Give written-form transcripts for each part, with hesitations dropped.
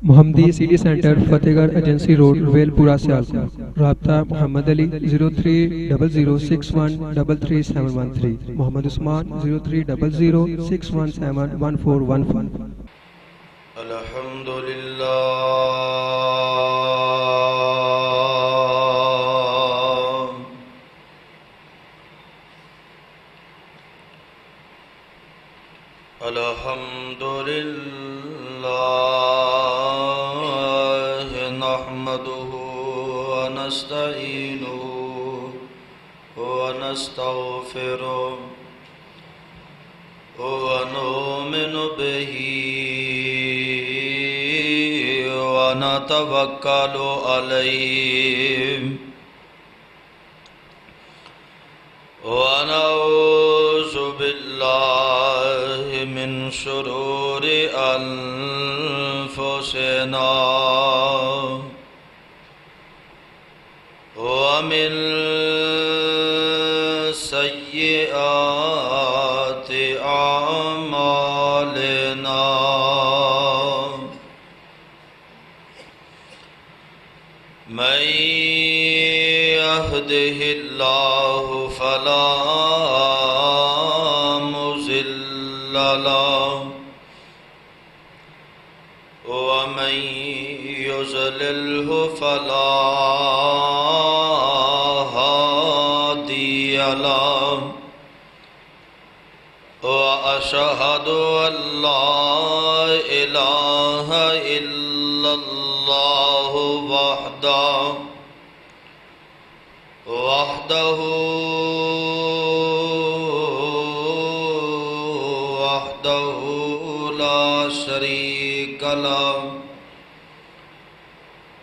محمدی city centre فتح گڑھ agency road well پورہ سیالکوٹ۔ رابطہ محمد علی 0300613373 محمد عثمان 030061711415۔ الحمدللہ نحمده ونستعینه ونستغفره ونؤمن به ونتوکل علیه ونعوذ بالله من شرور أنفسنا ومن سيئات أعمالنا من يهده الله فلا مضل له ومن يضلله فلا هادي له وأشهد أن لا إله إلا الله وحده لا شريك له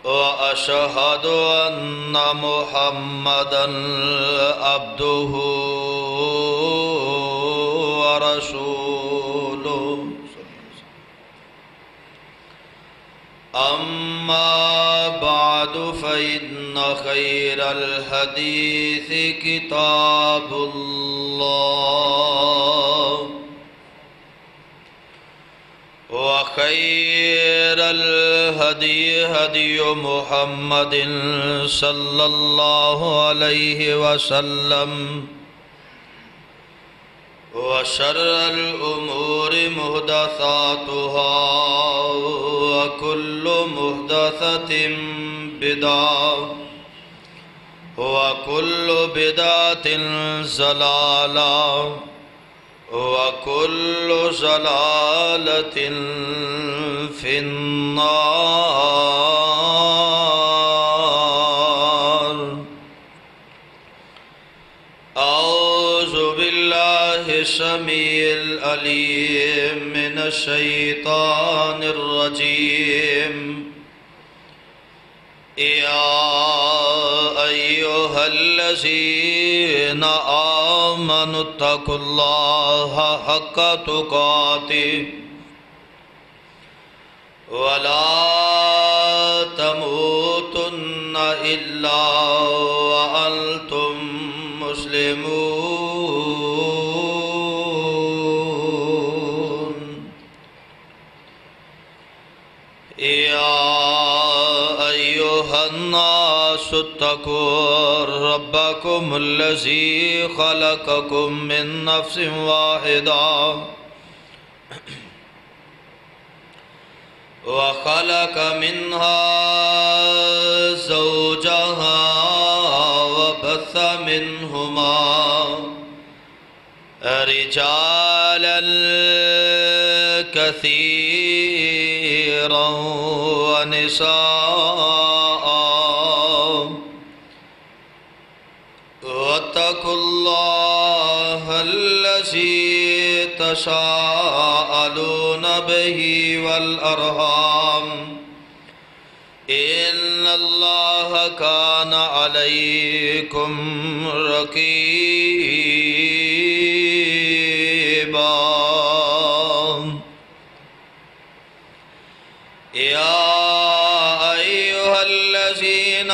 وأشهد أن محمدًا عبده ورسوله أما بعد فإن خير الحديث كتاب الله وخير الهدي هدي محمد صلى الله عليه وسلم وشر الأمور محدثاتها وكل محدثة بدعة وكل بدعة ضلالة وكل ضلالة في النار أعوذ بالله السميع العليم من الشيطان الرجيم يا أيها الذين آمنوا اتقوا الله حق تقاته ولا تموتن إلا وأنتم مسلمون يا أيها الناس اتقوا ربكم الذي خلقكم من نفس واحدة وخلق منها زوجها وبث منهما رجالا كثيرا ونساء واتقوا الله الذي تساءلون به والأرحام إن الله كان عليكم رقيبا يا أيها الذين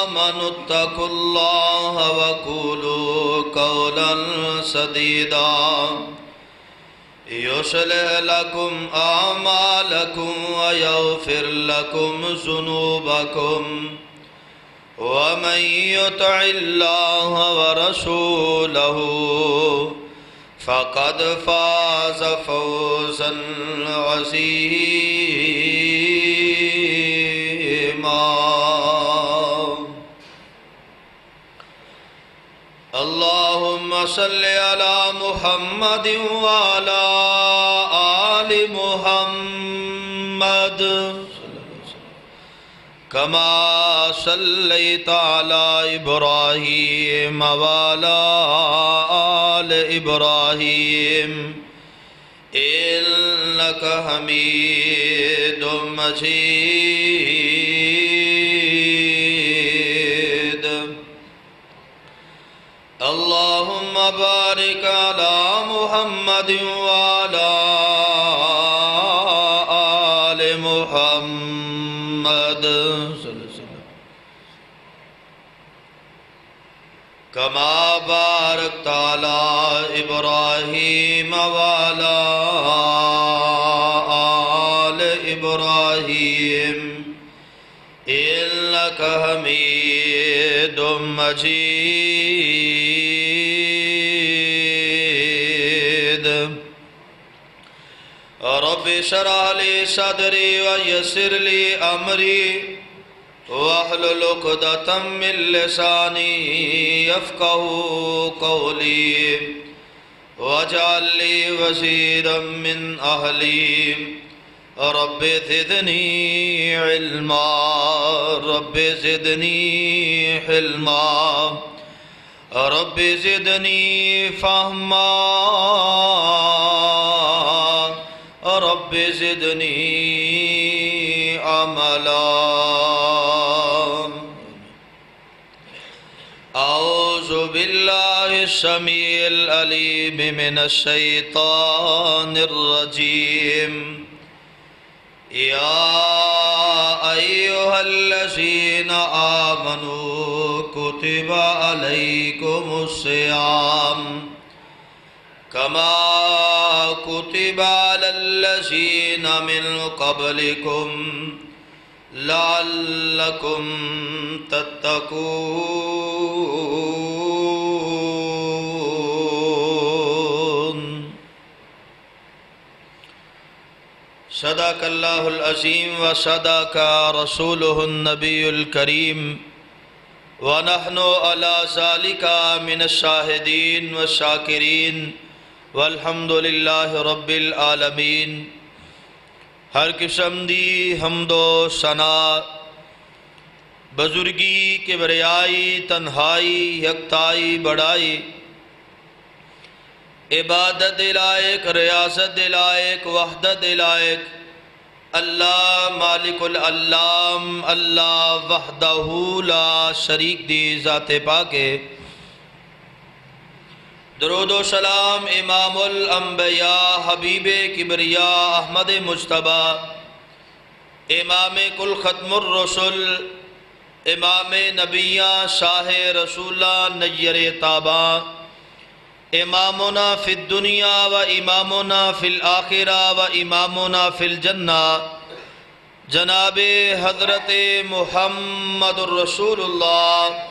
آمنوا اتقوا الله وقولوا قولا سديدا يصلح لكم أعمالكم ويغفر لكم ذنوبكم ومن يطع الله ورسوله فقد فاز فوزا عظيما. اللهم صل على محمد وعلى آل محمد كما صليت على إبراهيم وعلى آل إبراهيم إنك حميد مجيد. اللهم بارك على محمد وعلى آل محمد كما باركت على إبراهيم وعلى آل إبراهيم إنك حميد مجيد. رب اشرح لي صدري ويسر لي أمري واحلل عقدة من لساني يفقهوا قولي واجعل لي وزيرا من أهلي رب زدني علما رب زدني حلما رب زدني فهما رب زدني عملا. أعوذ بالله السميع العليم من الشيطان الرجيم. يا أيها الذين آمنوا كتب عليكم الصيام كما كتب على الذين من قبلكم لعلكم تتقون. صدق اللہ العظیم وصدق رسولہ النبی الکریم ونحن علی ذالک من الشاہدین والشاکرین والحمد للہ رب العالمین. ہر قسم دی حمد و ثنا بزرگی کبریائی تنہائی یکتائی بڑائی عبادت لائق ریاست لائق وحدت لائق اللہ مالک العلام اللہ وحدہ لا شریک دی ذات پاکے. درود و سلام امام الانبیاء حبیب کبریاء احمد مجتبیٰ امام کل ختم الرسل امام نبیاں شاہ رسولہ نیر تاباں امامنا فی الدنیا و امامنا فی الآخرہ و امامنا فی الجنہ جناب حضرت محمد الرسول اللہ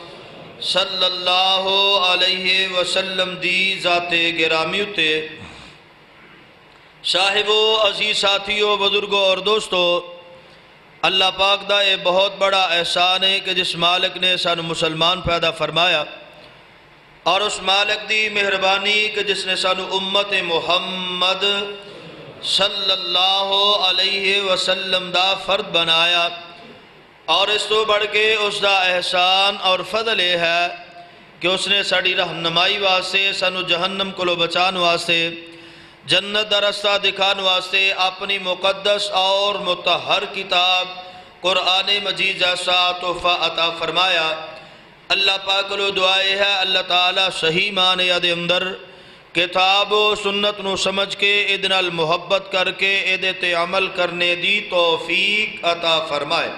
صلی اللہ علیہ وسلم دی ذات گرامی اتے. صاحبو عزیز ساتھیو بزرگو اور دوستو، اللہ پاک دا یہ بہت بڑا احسان ہے کہ جس مالک نے سانو مسلمان پیدا فرمایا اور اس مالک دی مہربانی کہ جس نے سانو امت محمد صلی اللہ علیہ وسلم دا فرد بنایا. اور اس تو بڑھ کے اس دا احسان اور فضل یہ ہے کہ اس نے ساڑی رہنمائی واسطے سانو جہنم کو بچان واسطے جنت دا رستہ دکھان واسطے اپنی مقدس اور مطہر کتاب قرآن مجید جیسا تحفہ عطا فرمایا. اللہ پاک کو دعائے ہے اللہ تعالیٰ صحیح معنی دے اندر کتاب و سنت نو سمجھ کے ادھے نال محبت کر کے ادھے تے عمل کرنے دی توفیق عطا فرمائے.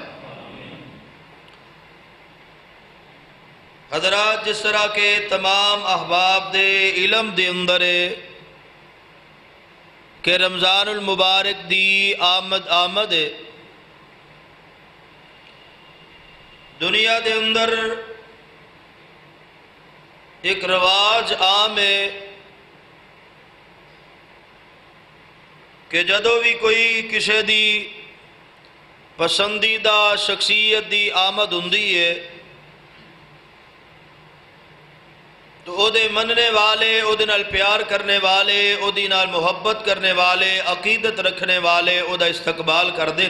حضرات، جس طرح کے تمام احباب دے علم دے اندر کہ رمضان المبارک دی آمد ہے دنیا دے اندر ایک رواج عام ہے کہ جدوں بھی کوئی کسی دی پسندیدہ شخصیت دی آمد ہوندی ہے تو او دے مننے والے، او دے نال پیار کرنے والے، او دی نال محبت کرنے والے، عقیدت رکھنے والے او دا استقبال کر دیں۔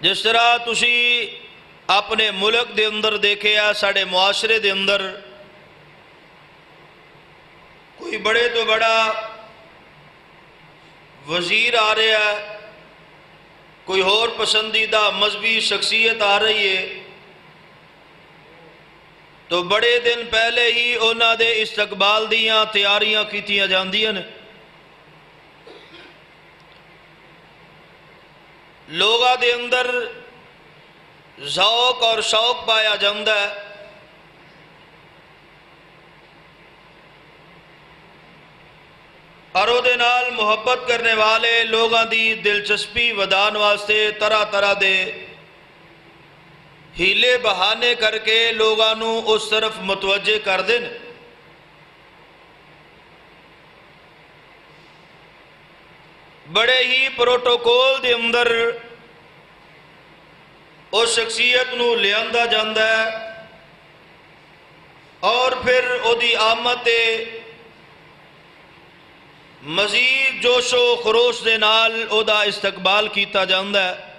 جس طرح تسی اپنے ملک دے اندر دیکھے ساڑے معاشرے دے اندر کوئی بڑے تو بڑا وزیر آ رہا ہے، کوئی اور پسندیدہ مذہبی شخصیت آ رہی ہے تو بڑے دن پہلے ہی انہاں دے استقبال دیاں تیاریاں کیتیاں جاندیاں نے۔ لوگاں دے اندر ذوق اور شوق پایا جاندہ ہے، اور او دے نال محبت کرنے والے لوگاں دی دلچسپی ودان واسطے طرح طرح دے ہیلے بہانے کر کے لوگاں نو اس طرف متوجہ کر دیں۔ بڑے ہی پروٹوکول دے اندر اس شخصیت نو لیاندہ جاندہ ہے اور پھر او دی آمد تے مزید جوش و خروش دے نال او دا استقبال کیتا جاندہ ہے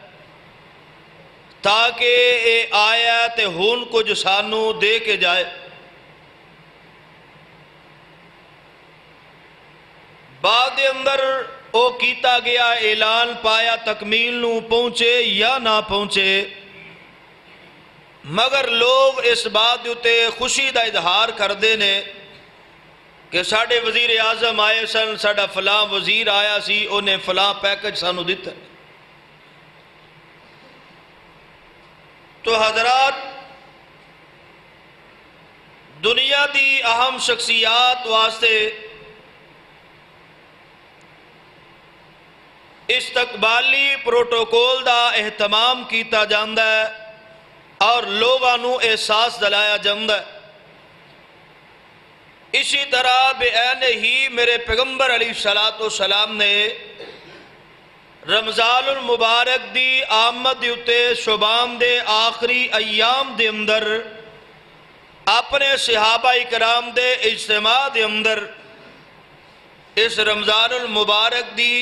تاکہ اے آیا تے ہون کچھ سانو دے کے جائے۔ بعد دے اندر او کیتا گیا اعلان پایا تکمیل نو پہنچے یا نہ پہنچے، مگر لوگ اس بات دیتے خوشی دا اظہار کر دینے کہ ساڑھے وزیر اعظم آئے سن، ساڑھا فلاں وزیر آیا سی، انہیں فلاں پیکج سانو دیتا ہے۔ تو حضرات، دنیا دی اہم شخصیات واسطے استقبالی پروٹوکول دا اہتمام کیتا جاندہ ہے اور لوگاں نو احساس دلایا جاندہ ہے۔ اسی طرح بے عین ہی میرے پیغمبر علیہ السلام نے رمضان المبارک دی آمد دیوتے شبان دے آخری ایام دے اندر اپنے صحابہ اکرام دے اجتماع دے اندر اس رمضان المبارک دی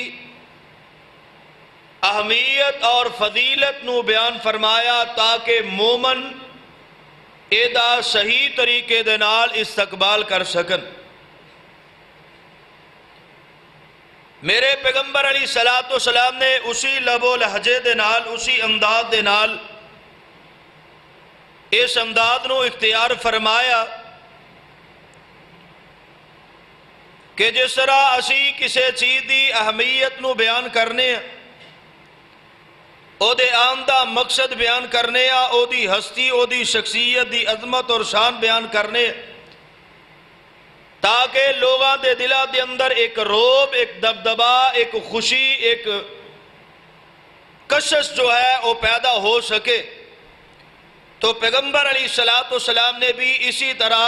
اہمیت اور فضیلت نو بیان فرمایا تاکہ مومن ایدہ صحیح طریقے دے نال استقبال کر سکن۔ میرے پیغمبر علیہ السلام نے اسی لب و لہجے دے نال، اسی انداز دے نال اس انداز نو اختیار فرمایا کہ جس طرح اسی کسی چیز دی اہمیت نو بیان کرنے ہیں، او دے آمدہ مقصد بیان کرنے ہیں، او دی ہستی، او دی شخصیت دی عظمت اور شان بیان کرنے ہیں، تاکہ لوگاں دے دلہ دے اندر ایک روب، ایک دبدبہ، ایک خوشی، ایک کشش جو ہے وہ پیدا ہو سکے۔ تو پیغمبر علیہ السلام نے بھی اسی طرح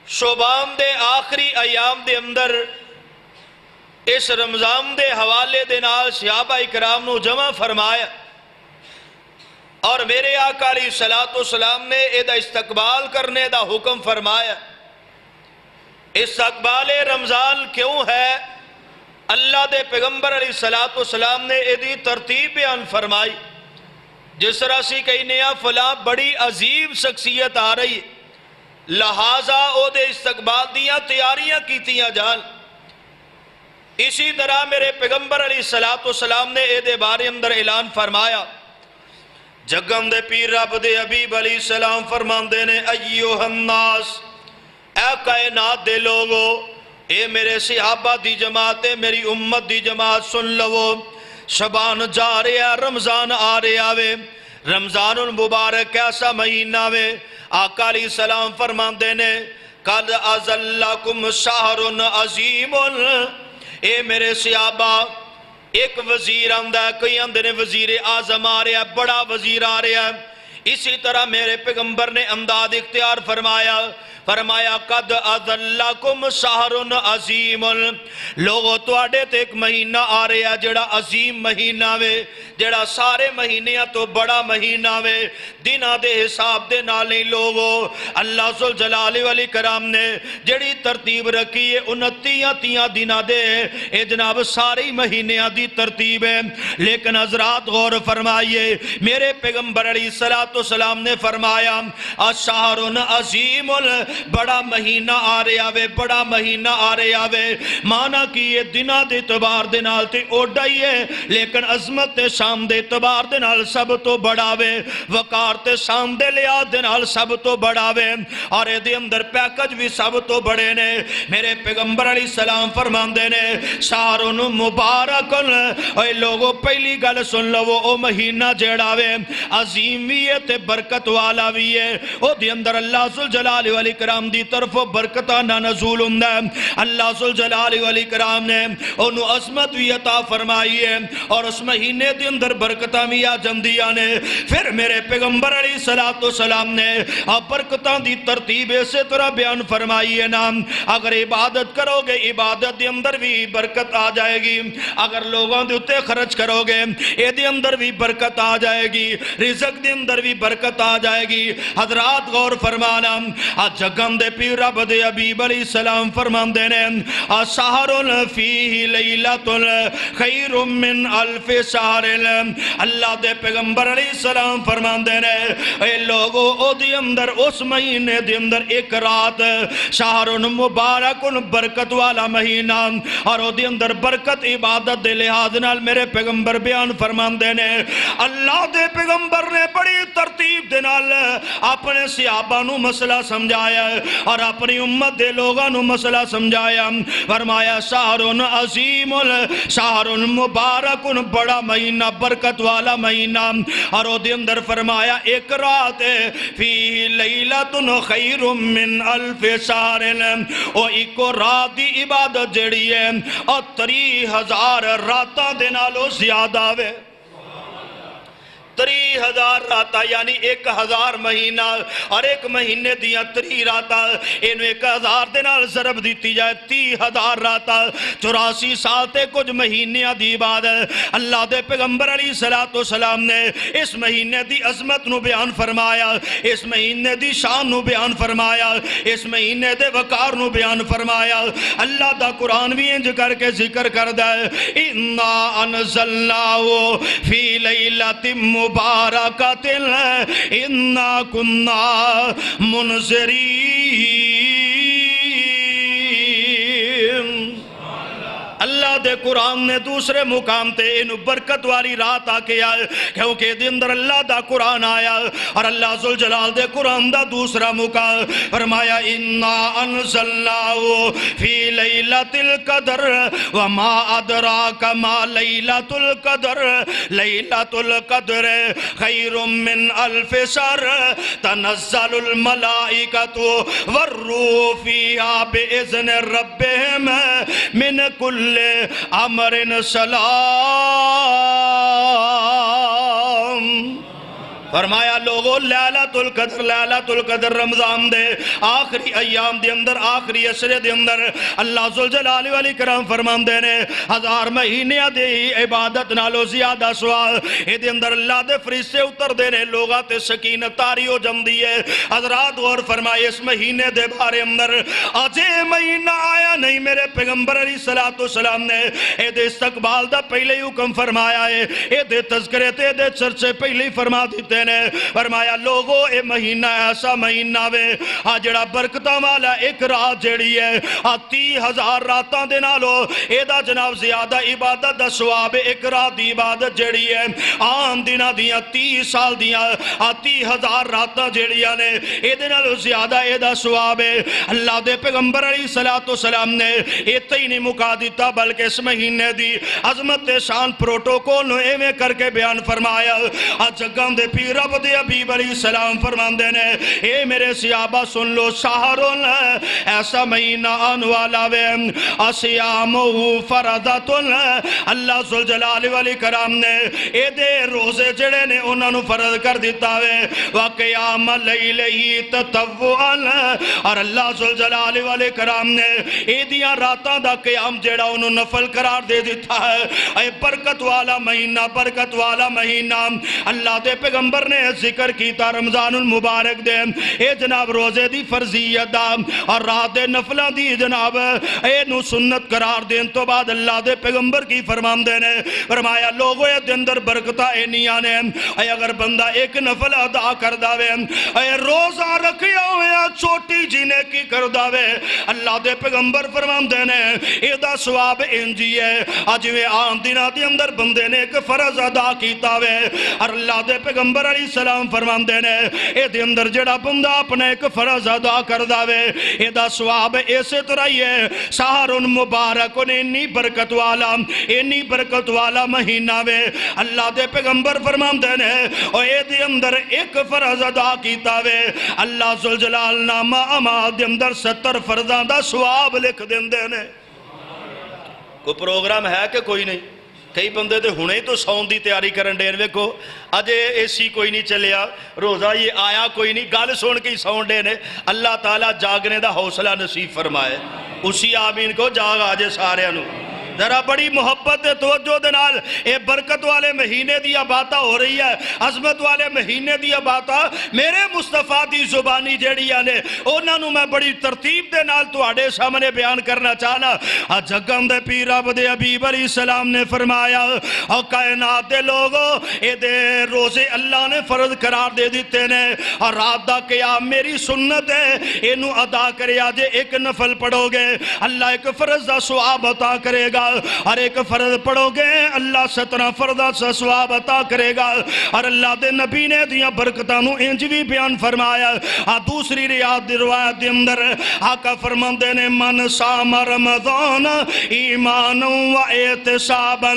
شعبان دے آخری ایام دے اندر اس رمضان دے حوالے دے نال صحابہ اکرام نو جمع فرمایا اور میرے آقا علیہ السلام نے ایدہ استقبال کرنے دا حکم فرمایا۔ استقبال رمضان کیوں ہے؟ اللہ دے پیغمبر علیہ السلام نے ایدی ترتیب بیان فرمائی۔ جس طرح سی کہنے فلاں بڑی عظیم شخصیت آ رہی، لہذا او دے استقبال دیاں تیاریاں کیتیاں جان۔ اسی طرح میرے پیغمبر علیہ السلام نے ایدے بارے اندر اعلان فرمایا۔ جگم دے پیر رب دے حبیب علیہ السلام فرماندے نے ایوہ الناس، اے کائنات دے لوگو، اے میرے صحابہ دی جماعت، میری امت دی جماعت سن لو، شبان جا رہا، رمضان آ رہا وے، رمضان المبارک ایسا مہینہ وے، آقا علیہ السلام فرماندے نے قد اذلکم شہر عظیم، اے میرے صحابہ ایک وزیر آندا ہے، کئی آندے نے وزیر اعظم آ رہا ہے، بڑا وزیر آ رہا ہے، اسی طرح میرے پیغمبر نے انداز اختیار فرمایا قد اذلکم شہر عظیم، لوگو تواڈے تے ایک مہینہ آ رہا ہے جڑا عظیم مہینہ وے، جڑا سارے مہینیاں تو بڑا مہینہ وے، دنہ دے حساب دے نالیں لوگو اللہ ذوالجلال والاکرام نے جڑی ترتیب رکھی ہے 29 دنہ دے، اے جناب ساری مہینیاں دی ترتیب ہے، لیکن حضرات غور فرمائیے میرے پیغمبر علیہ السلام نے فرمایا شہر عظیم، بڑا مہینہ آ رہا وے، بڑا مہینہ آ رہا وے، مانا کہ یہ دنہ دے اعتبار دے نال تے اوڈا ہی ہے، لیکن عظمت تے شان دے اعتبار دے نال سب تو بڑا وے، وقار تے شان دے لحاظ دے نال سب تو بڑا وے، اور اے دے اندر پیکج بھی سب تو بڑے نے۔ میرے پیغمبر علیہ السلام فرماندے نے شہر مبارکن، اے لوگوں پہلی گل سن لو، او مہینہ جیڑا وے عظیم بھی ہے تے برکت والا بھی ہے، او دے اندر اللہ ذوالجلال والاکرام دی طرف برکتاں نزول ہوندا ہے، اللہ ذوالجلال والاکرام نے انہوں عظمت بھی عطا فرمائی ہے، اور اس مہینے دے اندر برکتاں بھی آ جاندیاں نے۔ پھر میرے پیغمبر علیہ السلام نے برکتاں دی ترتیب اسی طرح بیان فرمائی ہے نا، اگر عبادت کرو گے عبادت دے اندر بھی برکت آ جائے گی، اگر لوگوں دے اتے خرچ کرو گے اے دے اندر بھی برکت آ جائے گی، رزق دے اندر بھی برکت آ جائے گی۔ حضرات غور فرمانا، جگم دے پیر رب دے حبیب علیہ السلام فرماندے نے شہر فیہ لیلۃ خیر من الف شہر، اللہ دے پیغمبر علیہ السلام فرماندے نے اے لوگو او دے اندر اس مہینے دے اندر ایک رات شہر مبارک برکت والا مہینہ، اور او دے اندر برکت عبادت دے لحاظ نال میرے پیغمبر بیان فرماندے نے اللہ دے پیغمبر نے بڑی ترتیب دے نال اپنے صحابہ نو مسئلہ سمجھایا اور اپنی امت دے لوگاں نو مسئلہ سمجھایا، فرمایا شہر عظیم، شہر مبارک، بڑا مہینہ برکت والا مہینہ، اور او دے اندر فرمایا ایک رات فی لیلۃ خیر من الف شہر، او ایک رات دی عبادت جڑی ہے اور 30,000 راتاں دے نالوں زیادہ وے، 30,000 راتاں یعنی 1,000 مہینہ، اور ایک مہینے دیا 30 راتاں، انہوں 1,000 دے نال ضرب دیتی جائے 30,000 راتاں، 84 سال تے کچھ مہینیاں دی بعد اللہ دے پیغمبر علیہ السلام نے اس مہینے دی عظمت نو بیان فرمایا، اس مہینے دی شان نو بیان فرمایا، اس مہینے دے وقار نو بیان فرمایا۔ اللہ دا قرآن بھی انج کر کے ذکر کردہ ہے اِنَّا أَنزَلْنَاهُ فِي لَيْلَةٍ مبارکۃ اِنَّا كُنَّا مُنذِرِينَ۔ اللہ دے قرآن نے دوسرے مقام تے انہوں برکت والی رات آکے آئے، کیونکہ دے اندر اللہ دا قرآن آیا، اور اللہ ذوالجلال دے قرآن دا دوسرا مقام فرمایا اِنَّا أَنزَلْنَاهُ فِي لَيْلَةِ الْقَدْرِ وَمَا أَدْرَاكَ مَا لَيْلَةُ الْقَدْرِ لَيْلَةُ الْقَدْرِ خَيْرٌ مِّنْ أَلْفِ شَهْرٍ تَنَزَّلُ الْمَلَائِكَةُ وَالرُّوحُ فِيهَا بِإِذْنِ رَبِّهِمْ مِنْ كُلِّ امر سلام۔ فرمایا لوگو لیلۃ القدر رمضان دے آخری ایام دے اندر، آخری عشرے دے اندر اللہ ذوالجلال والاکرام فرماندے نے 1000 مہینیاں دے عبادت نالو زیادہ سوال اے دے اندر اللہ دے فرشتے اتر دے نے، لوگاں تے سکینت تاری ہو جمدی ہے۔ حضرات غور فرمائے اس مہینے دے بارے اندر اجے مہینہ آیا نہیں، میرے پیغمبر علیہ السلام نے اے دے استقبال دا پہلے ہی حکم فرمایا ہے، اے دے تذکرے تے دے چرچے پہلے ہی فرما دیتے نے، فرمایا لوگو اے مہینہ ایسا مہینہ وے جڑا برکتاں والا، ایک رات جڑی ہے 30,000 راتاں دے نالو اے دا جناب زیادہ عبادت دا ثواب، ایک رات دی عبادت جڑی ہے عام دنہ دیاں 30 سال دیاں 30,000 راتاں جڑیاں نے اے دے نالو زیادہ اے دا ثواب ہے۔ اللہ دے پیغمبر علیہ السلام نے ایتھے ہی نہیں مکا دیتا، بلکہ اس مہینے دی عظمت شان پروٹوکول نو ایویں کر کے بیان فرمایا۔ جگاں دے پیر رب دے حبیب علیہ السلام فرماندے نے اے میرے صحابہ سن لو شہرن ایسا مہینہ آن والا وے اسیامہ فرضتن اللہ ذوالجلال والاکرام نے اے دے روزے جڑے نے انہاں نو فرض کر دیتا وے وقیام لیلہی تطوعن اور اللہ ذوالجلال والاکرام نے اے دیاں راتاں دا قیام جڑا انہوں نفل قرار دے دیتا ہے اے برکت والا مہینہ اللہ دے پیغمبر نے ذکر کیتا رمضان المبارک دے اے جناب روزے دی فرضیت دا اور رات دے نفلہ دی جناب اے نو سنت قرار دین تو بعد اللہ دے پیغمبر کی فرمان دے نے فرمایا لوگوں اے دے اندر برکتہ اے نہیں آنے اے اگر بندہ ایک نفل ادا کر داوے اے روزہ رکھیا ہویا چھوٹی جینے کی کر داوے اللہ دے پیغمبر فرمان دے نے اے دا ثواب انجی ہے آج میں عام دنہ دے اندر بندے نے ایک فرض ادا کیتا وے اور اللہ دے پیغمبر علیہ السلام فرمان دے نے اے دے اندر جڑا بندہ اپنے ایک فرض ادا کر داوے اے دا ثواب ایسے طرح ہے سحرن مبارکن انی برکت والا مہینہ وے اللہ دے پیغمبر فرمان دے نے اور اے دے اندر ایک فرض ادا کیتا وے اللہ ذوالجلال نامہ اماد دے اندر 70 فرضاں دا ثواب لکھ دے نے کوئی پروگرام ہے کہ کوئی نہیں کئی بندے دے ہونے ہی تو سون دی تیاری کرن دین ویکھو اجے اے سی کوئی نہیں چلیا روزہ یہ آیا کوئی نہیں گل سن کے سون دے نے اللہ تعالیٰ جاگنے دا حوصلہ نصیب فرمائے اسی آمین کو جاگ آجے سارے انو ذرا بڑی محبت توجہ دنال اے برکت والے مہینے دیا باتاں ہو رہی ہے عظمت والے مہینے دیا باتاں میرے مصطفیٰ دی زبانی جیڑی آنے انہاں نو میں بڑی ترتیب دے نال تو آڑے سامنے بیان کرنا چاہنا جگم دے پیر رب دے حبیب علیہ السلام نے فرمایا اور کائنات دے لوگوں اے دے روزے اللہ نے فرض قرار دے دیتے نے اور رات دا قیام میری سنت ہے انہوں ادا کرے آجے ایک نفل پڑھو گے اللہ ایک فرض دا ثواب عطا کرے گا اور ایک فرض پڑھو گے اللہ 17 فرضہ سے ثواب عطا کرے گا اور اللہ دے نبی نے دیا برکتانو انج بھی بیان فرمایا دوسری روایت دے اندر آقا فرماندے نے من صام رمضان ایمان و احتسابا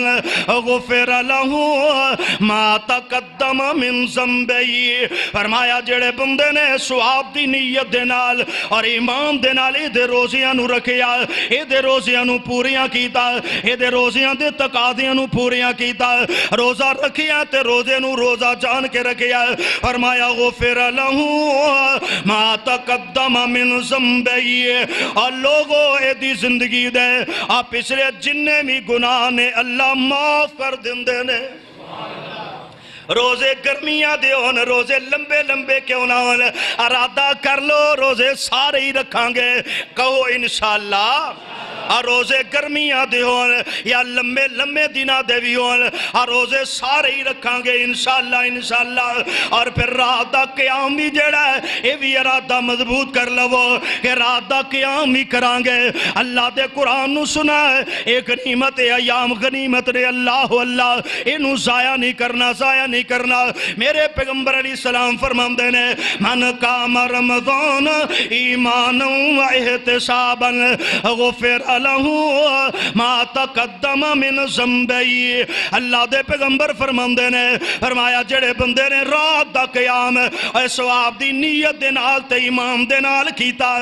غفر له ما تقدم من ذنبه فرمایا جڑے بندے نے ثواب دی نیت دے نال اور ایمان دے نال اے دے روزیاں نو رکھیا اے دے روزیاں نو پوریاں کیتا اے دے روزیاں دے تقاضیاں نو پوریاں کیتا روزہ رکھیا تے روزے نو روزہ جان کے رکھیا فرمایا غفر له ما تقدم من ذنبه اور لوگوں اے دی زندگی دے آپ پچھلے جننے بھی گناہ نے اللہ معاف کر دندے نے روزے گرمیاں دے ہون روزے لمبے لمبے کیوں نہ ہون ارادہ کر لو روزے سارے ہی رکھاں گے کہو انشاءاللہ اور روزے گرمیاں دے ہون یا لمبے لمبے دنہ دے بھی ہون اور روزے سارے ہی رکھاں گے انشاءاللہ اور پھر رات دا قیام بھی جڑا ہے یہ بھی ارادہ مضبوط کر لو کہ رات دا قیام بھی کران گے اللہ دے قرآن نو سنا ہے ایک غنیمت ایام غنیمت نے اللہ انہوں ضائع نہیں کرنا میرے پیغمبر علیہ السلام فرماندے نے من قام رمضان ایمان و احتسابا غفر له ما تقدم من ذنبه اللہ دے پیغمبر فرماندے نے فرمایا جڑے بندے نے رات دا قیام اے ثواب دی نیت دے نال تے ایمان دے نال کیتا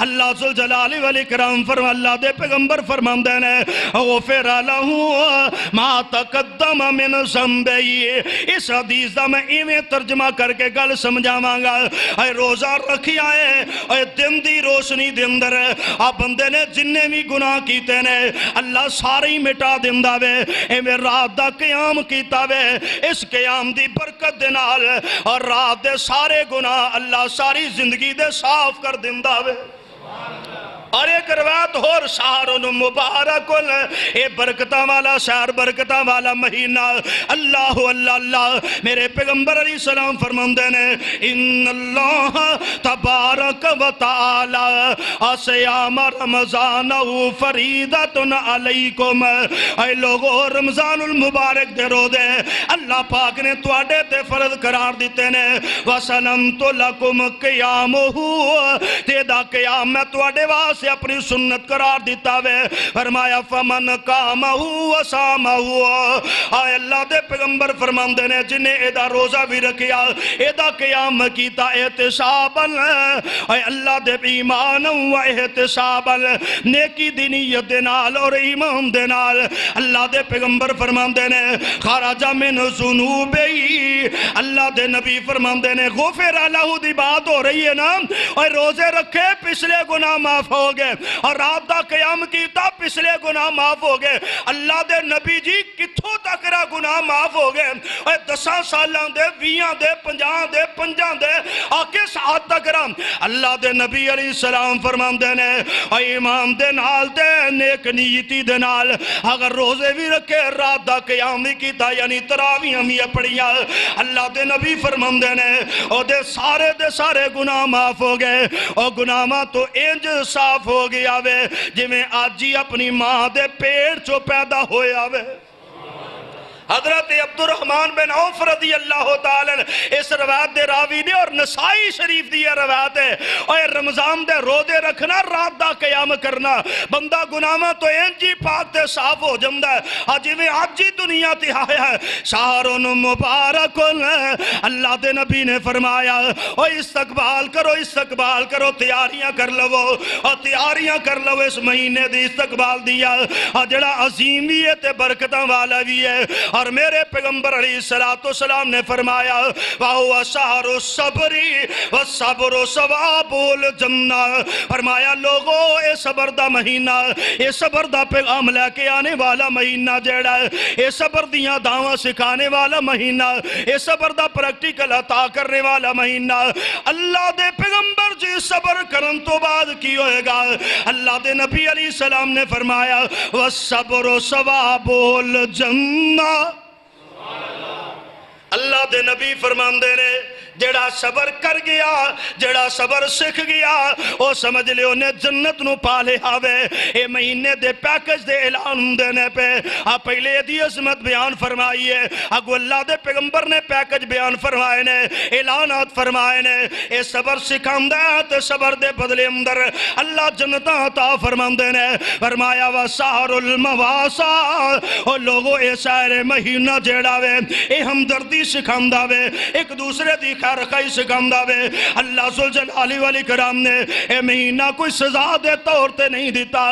اللہ ذوالجلال والاکرام فرما اللہ دے پیغمبر فرماندے نے غفر له ما تقدم من ذنبه اس حدیث دا میں ایویں ترجمہ کر کے گل سمجھاواں گا اے روزہ رکھیا ہے اے دن دی روشنی دے اندر آ بندے نے جننے بھی گناہ کیتے نے اللہ سارے ہی مٹا دیندا وے اے میں رات دا قیام کیتا وے اس قیام دی برکت دے نال اور رات دے سارے گناہ اللہ ساری زندگی دے صاف کر دیندا وے اور ایک روایت اور شہرن مبارکن اے برکتہ والا شہر برکتہ والا مہینہ اللہ میرے پیغمبر علیہ السلام فرماندے نے ان اللہ تبارک و تعالی صیام رمضان فریضۃ علیکم اے لوگو رمضان المبارک دے روزے اللہ پاک نے تواڈے تے فرض قرار دیتے نے وسلمت لکم قیامہ تے دا قیام میں تواڈے واسطے واسطے اپنی سنت قرار دیتا وے فرمایا فمن قامہو وسامہو آئے اللہ دے پیغمبر فرماندے نے جنہیں ایدہ روزہ بھی رکھیا ایدہ قیام کیتا احتساباً آئے اللہ دے ایمان و احتساباً نیکی دی نیت دے نال اور ایمان دے نال اللہ دے پیغمبر فرماندے نے خارجہ من ذنوبی اللہ دے نبی فرماندے نے غفر لہو دی بات ہو رہی ہے نا اور روزے رکھے پچھلے گناہ معاف ہو گئے اور رات دا قیام کیتا پچھلے گناہ معاف ہو گئے اللہ دے نبی جی کتھوں تک را گناہ معاف ہو گئے اور 10 سالاں دے 20 دے 50 دے 50 دے آکے ساتھ تک را اللہ دے نبی علیہ السلام فرماندے نے اور امام دے نال دے نیک نیتی دے نال اگر روزے بھی رکھے رات دا قیام بھی کیتا یعنی تراویح ہم یہ پڑھیا اللہ دے نبی فرماندے نے اور دے سارے گناہ معاف ہو گئے اور گناہ ماں تو انج صاف ہو گیا وے جی میں آج ہی اپنی ماں دے پیڑ چو پیدا ہویا وے حضرت عبدالرحمن بن عوف رضی اللہ تعالیٰ اس روایت دے راوی نے اور نسائی شریف دی روایت ہے اور رمضان دے روزے رکھنا رات دا قیام کرنا بندہ گناہاں تو انجی پاک تے صاف ہو جمدا ہے حجی میں آج ہی دنیا تے آیا ہے شہرن مبارک اللہ دے نبی نے فرمایا اور استقبال کرو تیاریاں کر لو اور تیاریاں کر لو اس مہینے دی استقبال دیا اور جڑا عظیم بھی ہے تے برکتاں والا بھی ہے اور میرے پیغمبر علیہ السلام نے فرمایا وَهُوَ شَهْرُ الصَّبْرِ وَالصَّبْرُ ثَوَابُ الْجَنَّةِ فرمایا لوگو اے صبر دا مہینہ اے صبر دا پیغام لے کے آنے والا مہینہ جیڑا ہے اے صبر دیاں دعویٰ سکھانے والا مہینہ اے صبر دا پریکٹیکل عطا کرنے والا مہینہ اللہ دے پیغمبر جی صبر کرن تو بعد کی ہوئے گا اللہ دے نبی علیہ السلام نے فرمایا وَالصَّبْرُ ثَوَابُ الْجَنَّةِ اللہ دے نبی فرماندے نے جڑا صبر کر گیا جڑا صبر سکھ گیا او سمجھ لے انہیں جنت نو پالے آوے اے مہینے دے پیکج دے اعلان دینے پہ آپ پہلے دی عظمت بیان فرمائیے اگو اللہ دے پیغمبر نے پیکج بیان فرمائے نے اعلانات فرمائے نے اے صبر سکھام دے صبر دے بدلے اندر اللہ جنتاں عطا فرماندے نے فرمایا وَسَحْرُ الْمَوَاسَ او لوگو اے سارے مہینہ جیڑاوے اے ہمدردی سکھام داوے ایک دوسرے دی خیر خائی سکھام داوے اللہ ذوالجلال والاکرام نے اے مہینہ کوئی سزا دے طور تے نہیں دیتا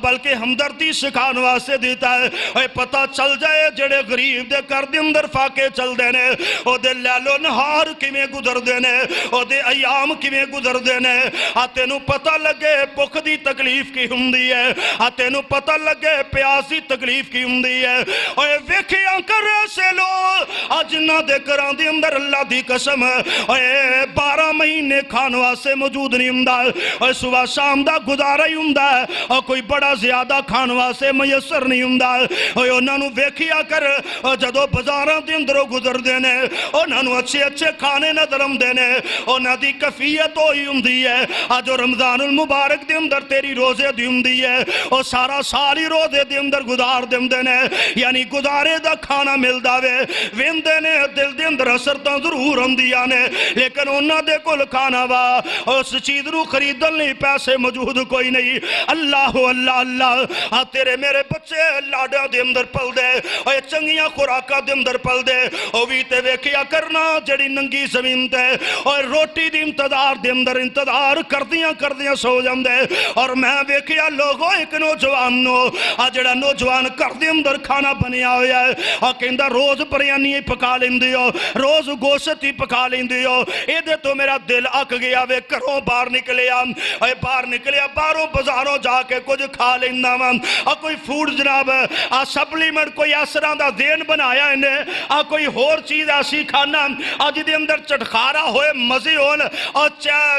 بلکہ ہمدردی سکھان واسے دیتا ہے اے پتہ چل جائے جڑے غریب دے کر دے اندر فاقے چل دینے او دے لیلو نہار کیویں گزر دینے او دے ایام کیویں گزر دینے آتے نو پتہ لگے بھوک دی تکلیف کی ہوندی ہے آتے نو پتہ لگے پیاس دی تکلیف کی ہوندی ہے اے ویکھیاں کر سے لو اج نہ دے کران دے اندر اللہ دی قسم اے 12 مہینے کھانوا سے موجود نہیں ہوندا اے صبح شام دا گزارا ہی ہوندا اور کوئی بڑا زیادہ کھانوا سے میسر نہیں ہوندا اے انہاں نو ویکھیا کر جدو بازاراں دے اندروں گزر دینے انہاں نو اچھے کھانے نظر آندے نے انہاں دی کیفیت ہوئی ہوندی ہے اج رمضان المبارک دے اندر تیری روزے دی ہوندی ہے او سارا سال ہی روزے دے اندر گزار دیندے نے یعنی گزارے دا کھانا ملدا وے ویندے نے دل دے اندر اثر تاں ضرور ہوندیاں نے لیکن انہاں دے کول کھانا وا اس چیز نو خریدن لئی پیسے موجود کوئی نہیں اللہ اللہ اللہ تیرے میرے بچے لاڈاں دے اندر پل دے اے چنگیاں خوراکاں دے اندر پل دے او وی تے ویکھیا کرنا جڑی ننگی زمین تے اور روٹی دی انتظار دے اندر انتظار کردیاں سو جاندے اور میں ویکھیا لوگوں ایک نوجوان نو جڑا نوجوان گھر دے اندر کھانا بنیا ہویا ہے اور کہندا روز بریانی پکا لیندی ہو روز گوشت ہی پکا لیندی ہو اے دے تو میرا دل اک گیا وے گھروں باہر نکلیا اے باہر نکلیا باہروں بازاروں جا کے کچھ کھا لینا وا کوئی فوڈ جناب سپلیمنٹ کوئی اس طرح دا ذہن بنایا انہیں کوئی ہور چیز ایسی کھانا اج دے اندر چٹخارا ہوئے مزے ہون اور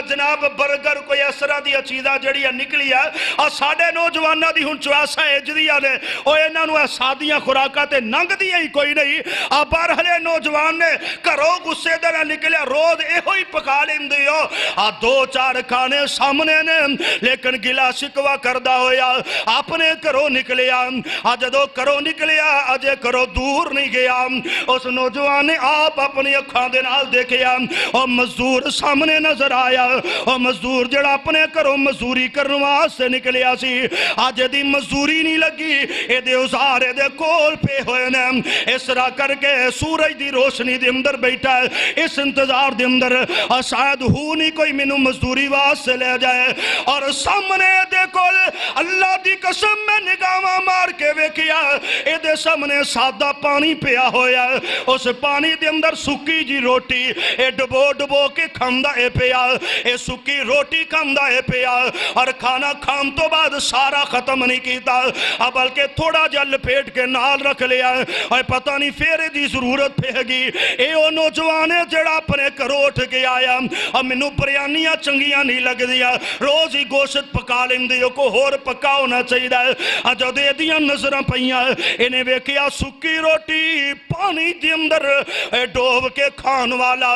جناب برگر کوئی اس طرح دی چیزاں جڑیاں نکلی ہے اور ساڈے نوجواناں دی ہن چواسا اجدیاں نے او انہاں نو سادیاں خوراکاں تے ننگ دی ہی کوئی نہیں بہرحال نوجوان نے گھروں غصے دے نال نکلیا روز ایہو ہی پکا لیندی ہو دو چار کھانے سامنے نے لیکن گلا شکوا کردہ ہویا اپنے گھروں نکلیا جدو گھروں نکلیا اجے گھروں دور نہیں گیا اس نوجوان نے آپ اپنی اکھاں دے نال دیکھیا اور مزدور سامنے نظر آیا اور مزدور جڑا اپنے گھروں مزدوری کرنے واسطے نکلیا سی اج دی مزدوری نہیں لگی اے دے اوزار دے کول پہ ہوئے نے اس طرح کر کے سورج دی روشنی دے اندر بیٹھا ہے اس انتظار دے اندر شاید ہو نہیں کوئی مینوں مزدوری واسطے لے جائے اور سامنے دے کول اللہ دی قسم میں نگاہاں مار کے ویکھیا اے دے سامنے سادہ پانی پیا ہویا اس پانی دے اندر سکی جی روٹی اے ڈبو ڈبو کے کھاندا اے پیا اے سکی روٹی کھاندا اے پیا اور کھانا کھان تو بعد سارا ختم نہیں کیتا بلکہ تھوڑا جا لپیٹ کے نال رکھ لیا اور پتہ نہیں پھر دی ضرورت پہ گی اے او نوجوان جڑا اپنے گھروں اٹھ کے آیا اور مینوں بریانیاں چنگیاں نہیں لگ دیا روز ہی گوشت پکا لیندی کو ہور پکا ہونا چاہیے جدو ایدیاں نظراں پئیاں انہیں ویکھیا سکی روٹی پانی دے اندر ڈوب کے کھان والا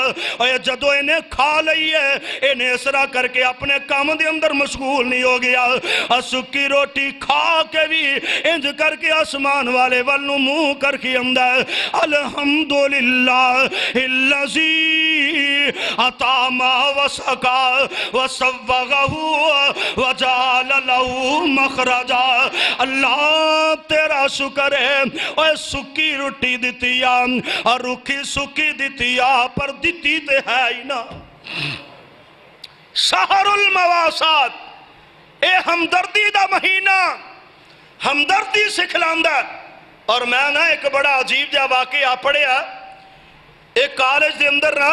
جدو انہیں کھا لئی ہے انہیں اس طرح کر کے اپنے کام دے اندر مشغول نہیں ہو گیا سکی روٹی کھا کے بھی انج کر کے آسمان والے والنو منہ کر کے اندر الحمدللہ اللذی اطعما وسقا وصوغہ وجعل لہو مخرجا اللہ تیرا شکر ہے اور سکی روٹی دیتیا اور رکھی سکی دیتیا پر دیتی تے ہے ہی نا شہر المواسات اے ہمدردی دا مہینہ ہمدردی سکھلاندہ اور میں نا ایک بڑا عجیب جا واقعہ پڑھیا ایک کالج دے اندر نا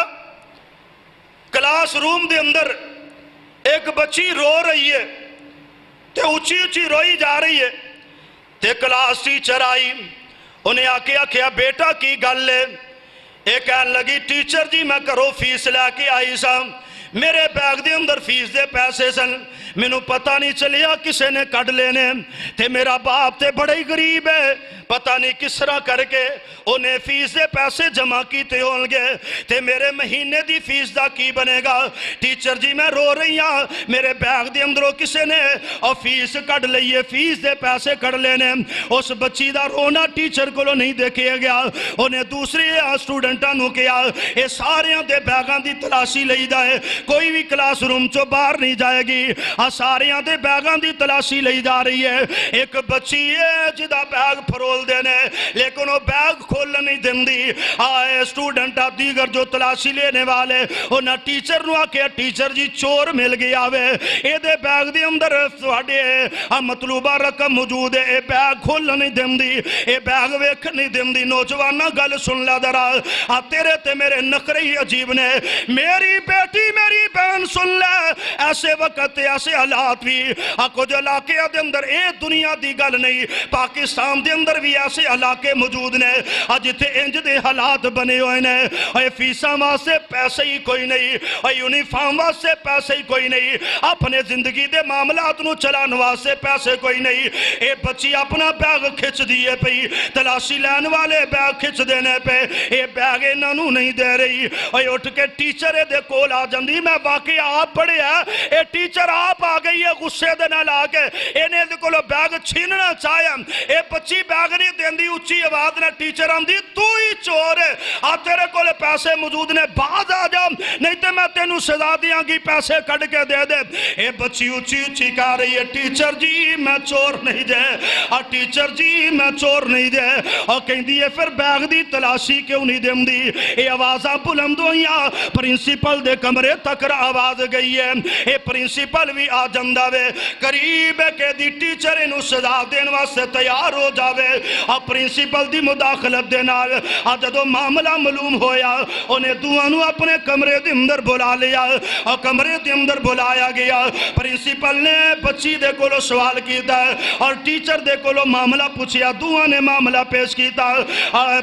کلاس روم دے اندر ایک بچی رو رہی ہے تے اچھی اچھی روئی جا رہی ہے تے کلاس ٹیچر آئی انہیں آکھیا بیٹا کی گل لے ایک کہنے لگی ٹیچر جی میں کرو فیس لے کے آئی سا میرے بیگ دے اندر فیس دے پیسے سن مینوں پتہ نہیں چلیا کسے نے کٹ لینے تے میرا باپ تے بڑے ہی غریب ہے پتہ نہیں کس طرح کر کے انہیں فیس دے پیسے جمع کیتے ہوں گے تے میرے مہینے دی فیس دا کی بنے گا ٹیچر جی میں رو رہی ہاں میرے بیگ دے اندروں کسے نے اور فیس کٹ لئیے فیس دے پیسے کٹ لینے اس بچی دا رونا ٹیچر کو نہیں دیکھے گیا انہیں دوسری سٹوڈنٹاں نو کیا اے ساریاں دے بیگاں دی تلاشی لئی جائے کوئی بھی کلاس روم چو باہر نہیں جائے گی ساریاں دے بیگاں دی تلاشی لئی جا رہی ہے ایک بچی ہے جدا بیگ پھرول دینے لیکن وہ بیگ کھول نہیں دن دی آئے سٹوڈنٹ دیگر جو تلاشی لینے والے انہاں ٹیچر نو آکے ٹیچر جی چور مل گیا وے اے دے بیگ دی اندر سواڑے مطلوبہ رقم موجود ہے اے بیگ کھول نہیں دن دی اے بیگ ویکھ نہیں دن دی نوجوانہ گل سن لا درا تیرے تے میرے نخری عجیب نے میری بیٹی میری بہن سن لے ایسے وقت ایسے حالات بھی کچھ علاقے دے اندر اے دنیا دی گل نہیں پاکستان دے اندر بھی ایسے علاقے موجود نے جتے انج دے حالات بنے ہوئے نے فیساں واسطے پیسے ہی کوئی نہیں یونیفارم واسطے پیسے ہی کوئی نہیں اپنے زندگی دے معاملات نو چلان واسطے پیسے کوئی نہیں اے بچی اپنا بیگ کھچ دیئے پئی تلاشی لین والے بیگ کھچ دینے پہ اے بیگ انہاں نو نہیں دے رہی اٹھ کے ٹیچر دے کول آ جاندی میں واقعی آپ پڑھے ہیں اے ٹیچر آپ آ گئی ہے غصے دے نال آ کے انہیں دے کولو بیگ چھیننا چاہیا اے بچی بیگ نہیں دیندی اچھی آواز نے ٹیچر آندی تو ہی چور ہے تیرے کولے پیسے موجود نے باز آ جا نہیں تے میں تینوں سزا دیاں گی پیسے کٹ کے دے دے اے بچی اچھی اچھی کہہ رہی ہے ٹیچر جی میں چور نہیں دے ٹیچر جی میں چور نہیں دے اور کہیں دی پھر بیگ دی تلاشی کیوں نہیں دیں دی اے آوازاں بلند ہوئیاں پرنسپل دے کمرے تک آواز گئی ہے اے پرنسپل بھی آ جندہ وے قریب ہے کہ دی ٹیچر انہوں سزا دین واسطے تیار ہو جاوے اور پرنسپل دی مداخلت دے نال جدو معاملہ معلوم ہویا انہیں دوانو اپنے کمرے دے اندر بلا لیا اور کمرے دے اندر بلایا گیا پرنسپل نے بچی دے کولو سوال کیتا اور ٹیچر دے کولو معاملہ پوچھیا دوان نے معاملہ پیش کیتا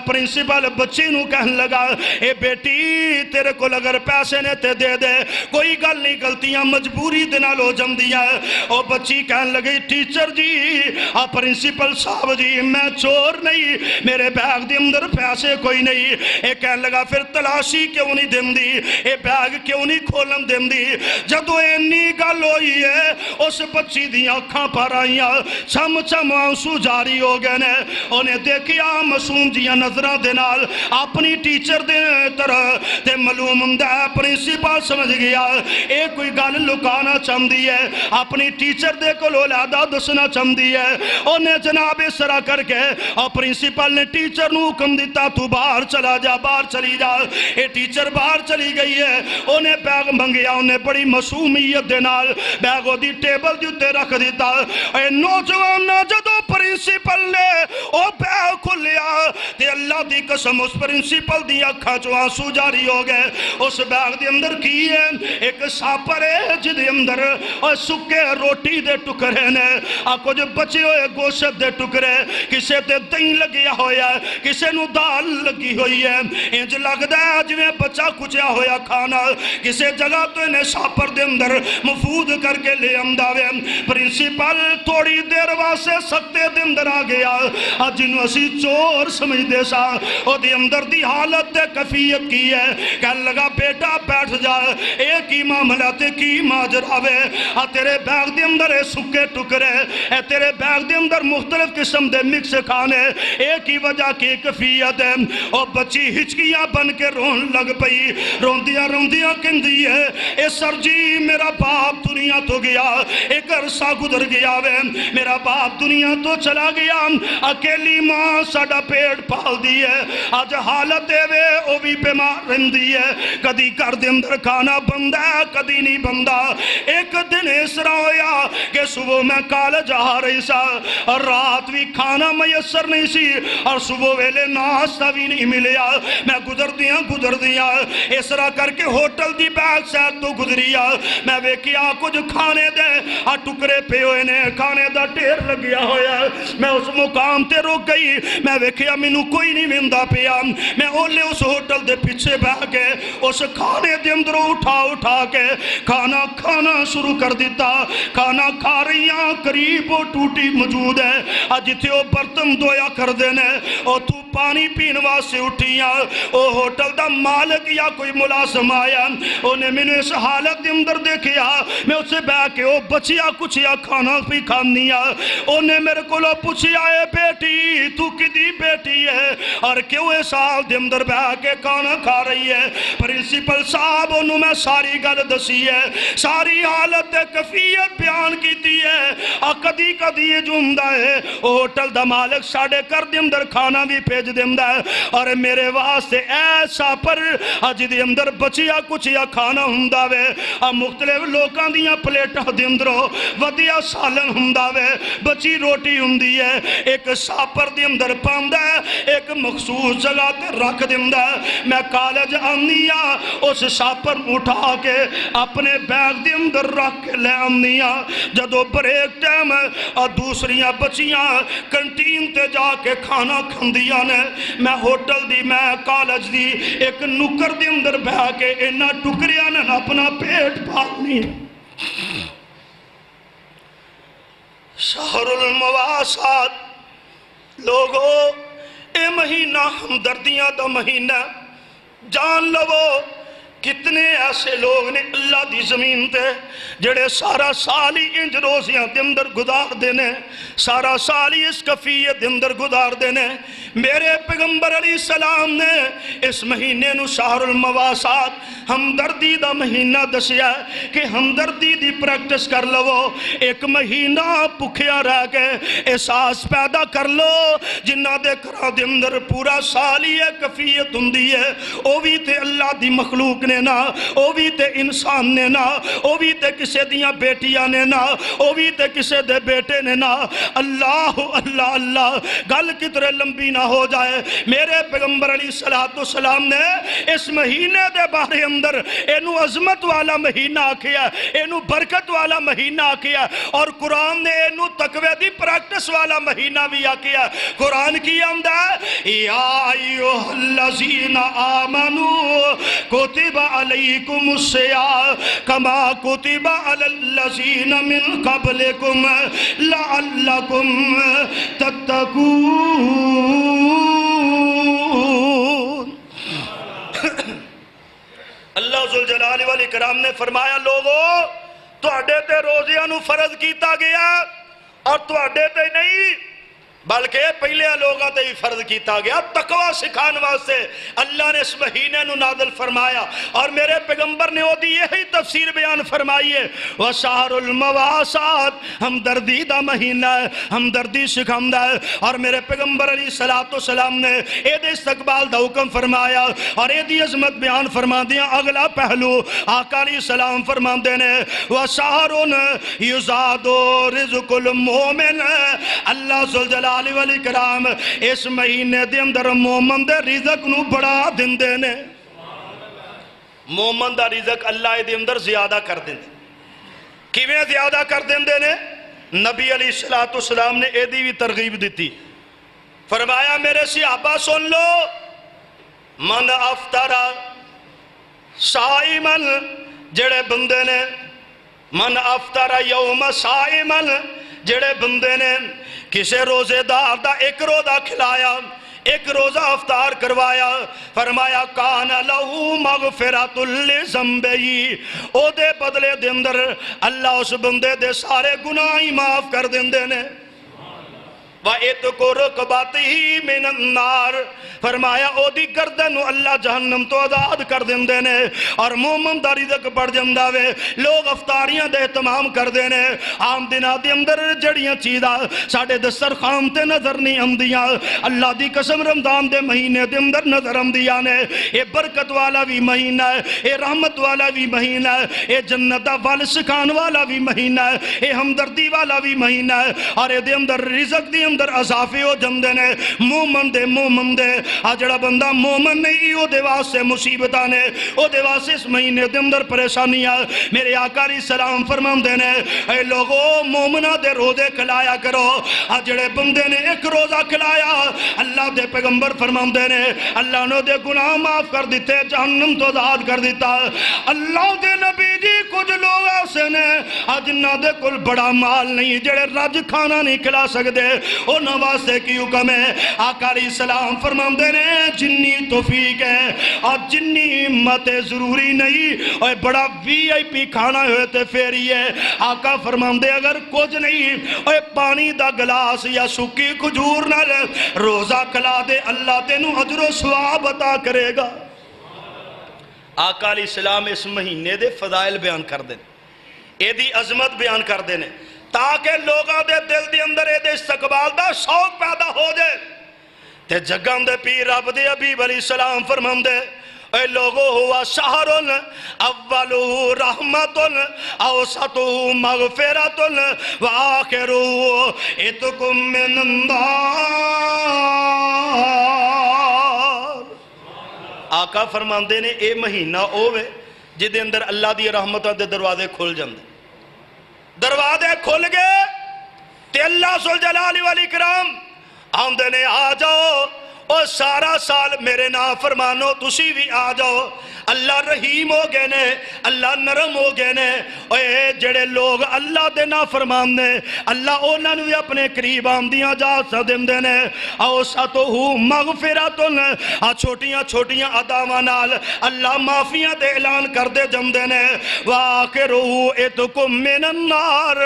پرنسپل بچی نو کہن لگا اے بیٹی تیرے کو اگر پیسے نے تے دے دے کوئی گل نہیں غلطیاں مجبوری دے نال ہو جاندیاں او بچی کہن لگی ٹیچر جی پرنسپل صاحب جی میں چور نہیں میرے بیگ دے اندر پیسے کوئی نہیں اے کہن لگا پھر تلاشی کیوں نہیں دیندی اے بیگ کیوں نہیں کھولن دیندی جدو اینی گل ہوئی ہے اس بچی دی آنکھاں پر آئیاں چم چم آنسو جاری ہو گئے نے انہیں دیکھیا معصوم جیاں نظرہ دے نال اپنی ٹیچر دے طرح تے معلوم ہوندا ہے پرنسپل سمجھ گیا اے کوئی گل لکانا چاہندی ہے اپنی ٹیچر دے کو لولیادہ دسنا چاہندی ہے انہیں جناب اس طرح کر کے اور پرنسپل نے ٹیچر نو حکم دیتا تو باہر چلا جا باہر چلی جا اے ٹیچر باہر چلی گئی ہے انہیں بیگ منگیا انہیں بڑی معصومیت دے نال بیگو دی ٹیبل دی اتے رکھ دیتا اے نوجوان جدو پرنسپل نے او بیگ کھلیا تے اللہ دی قسم اس پرنسپل دی اکھاں چوں آنسو جاری ہو گئے اس بیگ دے اندر کی ہے ایک ساپر ہے جدے اندر اور سکے روٹی دے ٹکرے نے کچھ بچے ہوئے گوشت دے ٹکرے کسے تے دہی لگیا ہویا ہے کسے نو دال لگی ہوئی ہے انج لگدا ہے جویں بچہ کچیا ہویا کھانا کسے جگہ تو انہیں ساپر دے اندر مفود کر کے لے آندا وے پرنسپل تھوڑی دیر واسطے سکتے دے اندر آ گیا جنوں اسی چور سمجھ دے سا او دے اندر دی حالت دے کفیت کی ہے کہنے لگا بیٹا بیٹھ جا ایک ہی معاملہ تے کی ماجرا وے تیرے بیگ دے اندر اے سکے ٹکرے اے تیرے بیگ دے اندر مختلف قسم دے مکس کھانے ایک ہی وجہ کی کفیت ہے اور بچی ہچکیاں بن کے رون لگ پئی روندیاں کندی ہے اے سر جی میرا باپ دنیا تو گیا ایک عرصہ گزر گیا وے میرا باپ دنیا تو چلا گیا اکیلی ماں ساڈا پیٹ پال دی ہے آج حالت دے وے او بھی بیمار رہندی ہے کدی گھر دے اندر کھانا بندا ہے کدی نہیں بندا ایک دن اس طرح ہویا کہ صبح میں کالج آ رہی سا اور رات بھی کھانا میسر نہیں سی اور صبح ویلے ناشتہ بھی نہیں ملیا میں گزر دیا اس طرح کر کے ہوٹل دی بیگ سیٹ تو گزریا میں ویکھیا کچھ کھانے دے ٹکرے پے ہوئے نے کھانے دا ڈھیر لگیا ہویا میں اس مقام تے رک گئی میں ویکھیا مینوں کوئی نہیں ویندا پیا میں اولے اس ہوٹل دے پیچھے بیٹھ کے اس کھانے دے اندر اٹھا کے کھانا شروع کر دیتا کھانا کھا رہیاں قریب وہ ٹوٹی موجود ہے جتھے وہ برتن دھویا کر دینے اور تو پانی پین واسطے اٹھیاں او ہوٹل دا مالک یا کوئی ملازم آیا انہیں میں نے اس حالت دے اندر دیکھیا میں اسے بیٹھ کے او بچیا کچھیا کھانا بھی کھانیا انہیں میرے کو لو پوچھیا اے بیٹی تو کدی بیٹی ہے اور کیوں اس حال دے اندر بیٹھ کے کھانا کھا رہی ہے پرنسپل صاحب انہوں میں ساری گل دسی ہے ساری حالت کفیت بیان کیتی ہے کدی کدی یہ جمدہ ہے ہوٹل دا مالک ساڑے کر دے اندر کھانا بھی بھیج دیندہ ہے اور میرے واسطے ایسا پر جدے اندر بچیا کچھیا کھانا ہندہ وے مختلف لوکاں دیاں پلیٹاں دے اندروں ودیا سالن ہندہ وے بچی روٹی ہندی ہے ایک ساپر دے اندر پاندہ ہے ایک مخصوص جگہ تے رکھ دیندہ ہے میں کالج آنیا اس ساپر اٹھا کے اپنے بیگ دے اندر رکھ کے لے آنیا جدو بریک ٹائم اور دوسریاں بچیاں کنٹین تے جا کے کھانا کھندیاں نے میں ہوٹل دی میں کالج دی ایک نکر دے اندر بہ کے انہاں ٹکریاں نے اپنا پیٹ پالنی شہر المواسات لوگو اے مہینہ ہمدردیاں دا مہینہ جان لو کتنے ایسے لوگ نے اللہ دی زمین تے جڑے سارا سالی انج روزیاں دے اندر گزار دینے سارا سالی اس کفیت دے اندر گزار دینے میرے پیغمبر علیہ السلام نے اس مہینے نو شہر المواسات ہمدردی دا مہینہ دسیا کہ ہمدردی دی پریکٹس کر لو ایک مہینہ پکھیا رہ کے احساس پیدا کر لو جنہ دے کرا دے اندر پورا سالی کفیت ہندی ہے او بھی تے اللہ دی مخلوق نے نا او بھی تے انسان نے نا او بھی تے کسے دیاں بیٹیاں نے نا او بھی تے کسے دے بیٹے نے نا اللہ اللہ اللہ گل کترے لمبی نہ ہو جائے میرے پیغمبر علیہ السلام نے اس مہینے دے بارے اندر اینو عظمت والا مہینہ آکھیا اینو برکت والا مہینہ آکھیا اور قرآن نے اینو تقوی دی پریکٹس والا مہینہ بھی آکھیا قرآن کی آمدہ یا ایوہ الذین آمنوا کتب کتب علیکم الصیام کما کتب علی الذین من قبلکم لعلکم تتقون۔ اللہ ذوالجلال والاکرام نے فرمایا لوگو تواڈے تے روزیاں نو فرض کیتا گیا اور تواڈے تے نہیں بلکہ پہلے لوگاں تے بھی فرض کیتا گیا تقوی سکھان واسطے اللہ نے اس مہینے نو نازل فرمایا اور میرے پیغمبر نے دی یہی تفسیر بیان فرمائی ہے وَشَهْرُ الْمَوَاسَاتِ ہمدردی دا مہینہ ہے ہمدردی سکھامدہ ہے اور میرے پیغمبر علیہ السلام نے اے دے استقبال دا حکم فرمایا اور اے دی عظمت بیان فرما دیا اگلا پہلو آقا علیہ السلام فرما دینے وَشَهْرٌ يُزَادُ رِزْقُ الْمُؤْمِنِ اللہ ذوالجلال علی والی کرام اس مہینے دے اندر مومن دے رزق نو بڑا دن دینے مومن دا رزق اللہ دے اندر زیادہ کر دیں کیویں زیادہ کر دیں دینے نبی علیہ السلام نے ایدی بھی ترغیب دیتی فرمایا میرے صحابہ سن لو من افطرا صائمن جڑے بندے نے من افطرا یوم صائمن جڑے بندے نے کسے روزے دار دا ایک روزہ کھلایا ایک روزہ افطار کروایا فرمایا کان لہو مغفرۃ لذنبہی او دے بدلے دے اندر اللہ اس بندے دے سارے گناہ معاف کر دیندے نے وَإِتْقُ رُقْبَتِهِ مِنَ النَّارِ فرمایا او دی گردن اللہ جہنم تو آزاد کر دیندے نے اور مومن دا رزق بڑھ جاندہ وے لوگ افطاریاں دے اہتمام کر دینے عام دنہ دے اندر جڑیاں چیزاں ساڑھے دسترخوان تے نظر نہیں آمدیاں اللہ دی قسم رمضان دے مہینے دے اندر نظر آمدیاں نے اے برکت والا بھی مہینہ ہے اے رحمت والا بھی مہینہ ہے اے جنت وال سکھان والا بھی مہینہ ہے اے ہمدردی والا بھی مہینہ ہے اور اے دے اندر رزق دی اندر اضافے ہو جندے نے مومن دے آجڑا بندہ مومن نہیں او دے واسے مصیبتاں نے او دے واسے اس مہینے دے اندر پریشانیاں میرے آقا علیہ السلام فرماندے نے اے لوگو مومنہ دے روزے کھلایا کرو آجڑے بندے نے ایک روزہ کھلایا اللہ دے پیغمبر فرماندے نے اللہ نے دے گناہ معاف کر دیتے جہنم تو آزاد کر دیتا اللہ دے نبی جی کچھ لوگ ایسے نے آج نہ دے کل بڑا مال نہیں جڑے رج کھانا نہیں کھلا سکتے او نواسے کی حکم ہے آقا علیہ السلام فرماندے نے جنی توفیق ہے اور جنی ہمت ضروری نہیں اور بڑا وی آئی پی کھانا ہوئے تے فیری ہے آقا فرماندے اگر کچھ نہیں اور پانی دا گلاس یا سکی کھجور نہ لے روزہ کھلا دے اللہ تینوں اجر و ثواب عطا کرے گا آقا علیہ السلام اس مہینے دے فضائل بیان کر دیں اے دی عظمت بیان کر دیں تاکہ لوگاں دے دل دی اندر اے دے استقبال دا شوق پیدا ہو جائے تے جگہ دے پیر رب دے حبیب علیہ السلام فرماندے اے لوگو ہوا شہر اولو رحمت اوسطو مغفرت وآخرو اتکم من النار آقا فرماندے نے اے مہینہ اوے جدے اندر اللہ دی رحمتہ دے دروازے کھل جاندے دروازے کھل گئے تے اللہ ذوالجلال والاکرام آمدے نے آ جاؤ اور سارا سال میرے نافرمانو تسی بھی آ جاؤ اللہ رحیم ہو گئے نے اللہ نرم ہو گئے نے اے جڑے لوگ اللہ دے نافرمان نے اللہ اونا نوی اپنے قریب آمدیاں جا سدندے نے اوسطہو مغفرتن چھوٹیاں چھوٹیاں عداوانال اللہ معافیاں دے اعلان کر دے جمدے نے وآخرہو اتکم من النار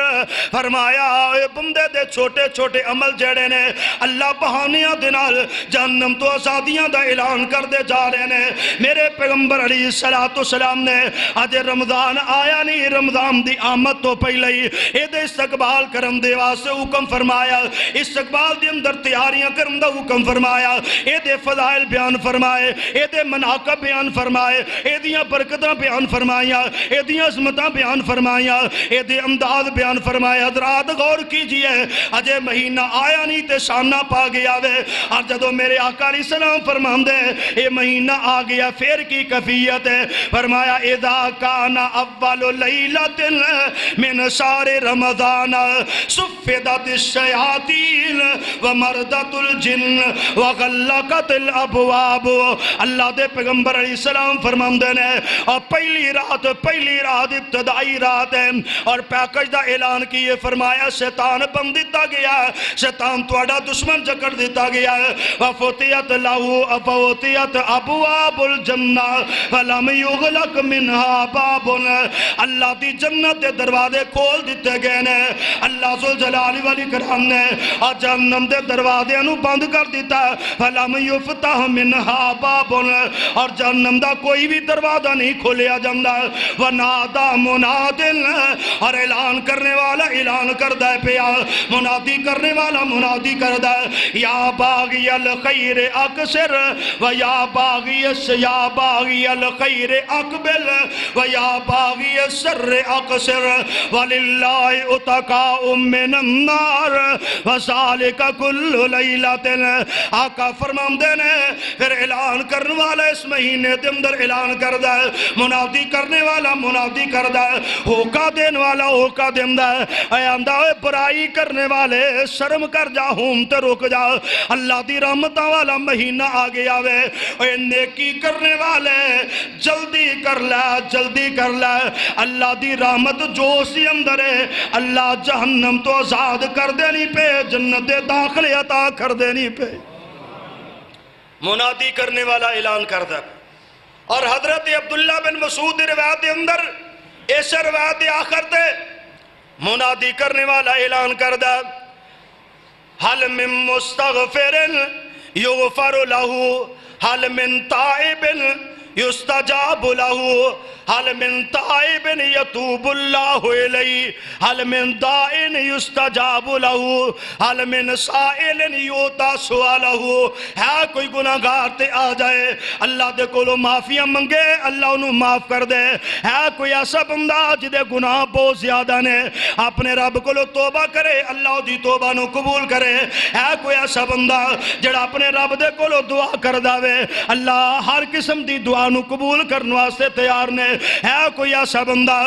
فرمایا اے بندے دے چھوٹے چھوٹے عمل جڑے نے اللہ بہانیاں دنال جہنم تو آزادیاں دا اعلان کر دے جا رہے نے میرے پیغمبر علیہ السلام نے آج رمضان آیا نہیں رمضان دی آمد تو پہلے ہی اے دے استقبال کرم دے واسے حکم فرمایا استقبال دی اندر تیاریاں کرم دا حکم فرمایا اے دے فضائل بیان فرمائے اے دے مناقب بیان فرمائے اے دیاں برکتاں بیان فرمایا اے دیاں عظمتاں بیان فرمایا اے دے امداد بیان فرمایا حضرات غور کیجئے اجے مہینہ آیا نہیں تے شانہ پا گیا وے اور جدو میرے آقا علیہ السلام فرمان دے اے مہینہ آ گیا پھر کی کفیت ہے؟ فرمایا اذا کان اول لیلۃ من شہر رمضان صفدت الشیاطین ومردت الجن وغلقت الابواب. اللہ دے پیغمبر علیہ السلام فرماندے نے اور پہلی رات ابتدائی رات ہے اور پیکج دا اعلان کیے. فرمایا شیطان بند دیتا گیا ہے, شیطان تواڈا دشمن جکڑ دیتا گیا ہے. وفتحت له افوتیت ابواب الجنہ فلم یغلق منها باب. اللہ دی جنت دے دروازے کھول دیتے گئے نے. اللہ ذوالجلال والاکرام نے اور جہنم دے دروازے نو بند کر دیتا ہے. فلم یفتح منها باب, اور جہنم دا کوئی بھی دروازہ نہیں کھولیا جاندہ. ونادا منادل, اور اعلان کرنے والا اعلان کردہ پیا, منادی کرنے والا منادی کردہ یا باغی الخیر اکثر و یا باغی الخیر اقبل و یا باغی الشر اکثر وللہ اتقاء من النار وذالک کل لیلۃ. آقا فرماندے نے پھر اعلان کرنے والا اس مہینے دے اندر اعلان کردہ, منادی کرنے والا منادی کردہ, ہوکا دین والا ہوکا دیندہ. اے آندہ برائی کرنے والے شرم کر جا, ہوں تے رک جا, اللہ دی رحمتہ والا مہینہ آگے آوے. اے نیکی کرنے والے جلدی کر لے, اللہ دی رحمت جو سی اندر ہے اللہ جہنم تو آزاد کر دینی پہ, جنت داخل عطا کر دینی پہ. منادی کرنے والا اعلان کردہ. اور حضرت عبداللہ بن مسعود روایت اندر اس روایت آخر تے منادی کرنے والا اعلان کردہ حل من مستغفر یغفر له, حل من تائب یستجاب له, حل من تائب یتوب اللہ علیہ, حل من دائن یستجاب له, حل من سائل یوتا سوالہ. ہے کوئی گناہگار تے آ جائے اللہ دے کولو معافیاں منگے اللہ انہوں معاف کر دے. ہے کوئی ایسا بندہ جدے گناہ بہت زیادہ نے اپنے رب کولو توبہ کرے اللہ دی توبہ نو قبول کرے. ہے کوئی ایسا بندہ جڑا اپنے رب دے کولو دعا کر داوے اللہ ہر قسم دی دعا نو قبول کرنے واسطے تیار نے. ہے کوئی ایسا بندہ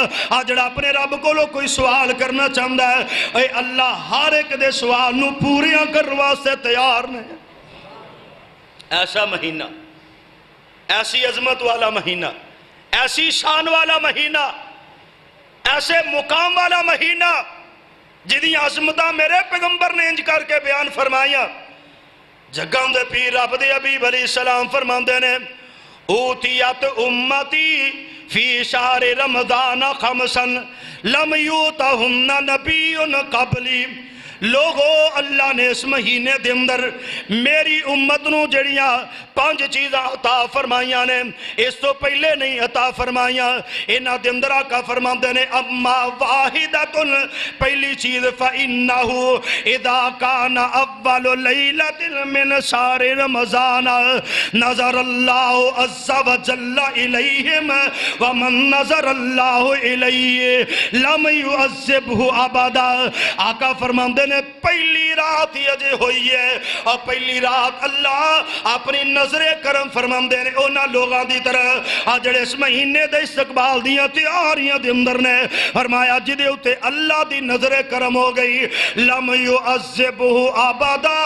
جڑا اپنے رب کو کوئی سوال کرنا چاہتا ہے اے اللہ ہر ایک دے سوال نو پوریاں کرنے واسطے تیار نے. ایسا مہینہ, ایسی عظمت والا مہینہ, ایسی شان والا مہینہ, ایسے مقام والا مہینہ جدی عظمتہ میرے پیغمبر نے انج کر کے بیان فرمایا. جگہ دے پیر رب دے حبیب علیہ السلام فرماندے نے اوتیت امتی فی شہر رمضان خمسن لم یوتہن نبی قبلی. لوگو اللہ نے اس مہینے دے اندر میری امت نو جڑیاں 5 چیزاں عطا فرمائیاں نے, اس تو پہلے نہیں عطا فرمائیاں. انہاں دے اندر آقا فرماندے نے اما واحدتن, پہلی چیز فَإِنَّهُ اِذَا كَانَ أَوَّلُ لَيْلَةٍ مِّن شَهْرِ رَمَضَانَ نَظَرَ اللَّهُ عَزَّ وَجَلَّ إِلَيْهِمْ وَمَن نَظَرَ اللَّهُ إِلَيْهِ لَمْ يُعَذِّبْهُ أَبَدًا. آقا فرماندے نے پہلی رات ہی اجے ہوئی ہے اور پہلی رات اللہ اپنی نظر کرم فرماندے نے اونا لوگاں دی طرح جڑے اس مہینے دے استقبال دیاں تیاریاں دے اندر نے فرمایا جدے ہوتے اللہ دی نظر کرم ہو گئی لم یعذبہ ابدا,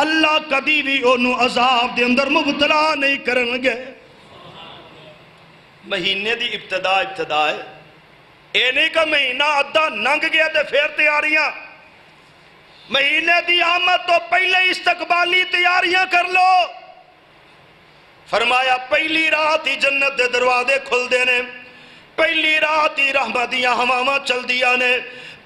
اللہ کدی بھی انہوں عذاب دے اندر مبتلا نہیں کرن گے. مہینے دی ابتدا ہے, اے نہیں کہ مہینہ ادھا ننگ گیا تے پھر تیاریاں. مہینے دی آمد تو پہلے استقبالی تیاریاں کر لو. فرمایا پہلی رات ہی جنت دے دروازے کھل دینے, پہلی رات ہی رحمتیاں ہمامہ چل دیا نے,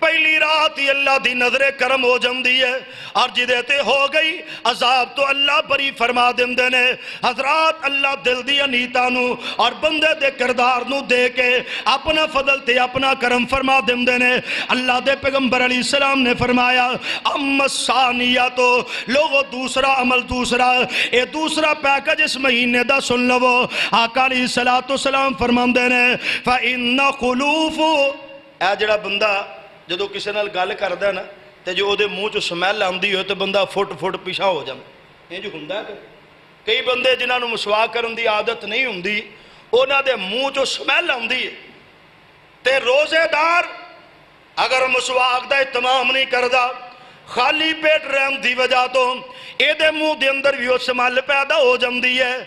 پہلی رات ہی اللہ دی نظر کرم ہو جاندی ہے اور جدے تے ہو گئی عذاب تو اللہ بری فرما دیندے نے. حضرات اللہ دل دی انیتا نو اور بندے دے کردار نو دے کے اپنا فضل تے اپنا کرم فرما دیندے نے. اللہ دے پیغمبر علیہ السلام نے فرمایا اما ثانیہ تو لوگو دوسرا عمل دوسرا, اے دوسرا پیکج اس مہینے دا سن لو. آقا علیہ السلام فرماندے نے فَإِنَّ خُلُوفُ, اے جڑا بندہ جدو کسی نال گل کردا نا تے جو دے منہ چ سمیل آندی ہوئے تو بندہ فٹ پیچھا ہو جائے, ਇੰਜ ਹੁੰਦਾ ਕਿ ਕਈ ਬੰਦੇ ਜਿਨ੍ਹਾਂ ਨੂੰ ਮਸਵਾਕ ਕਰਨ ਦੀ ਆਦਤ ਨਹੀਂ ਹੁੰਦੀ, ਉਹਨਾਂ ਦੇ ਮੂੰਹ 'ਚੋਂ ਸਮੈਲ ਆਉਂਦੀ ਹੈ। ਤੇ ਰੋਜ਼ੇਦਾਰ ਅਗਰ ਮਸਵਾਕ ਦਾ ਇਤਮਾਮ ਨਹੀਂ ਕਰਦਾ, ਖਾਲੀ ਪੇਟ ਰਹਿਣ ਦੀ ਵਜ੍ਹਾ ਤੋਂ ਇਹਦੇ ਮੂੰਹ ਦੇ ਅੰਦਰ ਵੀ ਉਹ ਸਮੈਲ ਪੈਦਾ ਹੋ ਜਾਂਦੀ ਹੈ।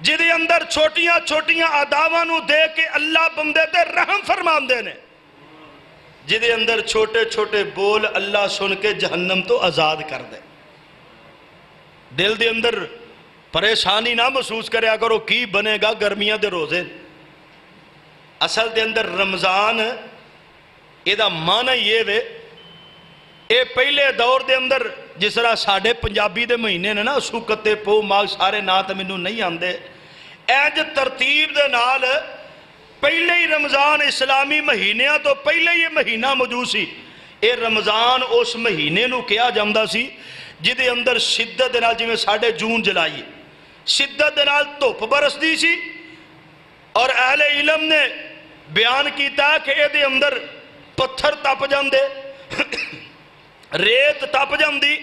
جدے اندر چھوٹیاں چھوٹیاں اداواں نو دے کے اللہ بندے تے رحم فرماندے نے، جدے اندر چھوٹے چھوٹے بول اللہ سن کے جہنم تو آزاد کر دے۔ دل دے اندر پریشانی نہ محسوس کریا کرو کی بنے گا گرمیاں دے روزے، اصل دے اندر رمضان یہ دا معنی یہ وے، اے پہلے دور دے اندر جس طرح ساڑھے پنجابی دے مہینے نے نا سوکتے پو ماغ سارے نات مینوں نہیں آندے، اینج ترتیب دے نال پہلے ہی رمضان اسلامی مہینیاں تو پہلے ہی مہینہ موجود سی۔ اے رمضان اس مہینے نو کیا جامدہ سی جدے اندر شدت دے نال جویں ساڑھے جون جلائی شدت دے نال دھوپ برسدی سی، اور اہل علم نے بیان کیتا کہ اے دے اندر پتھر تپ جاندے ریت تپ جاندی،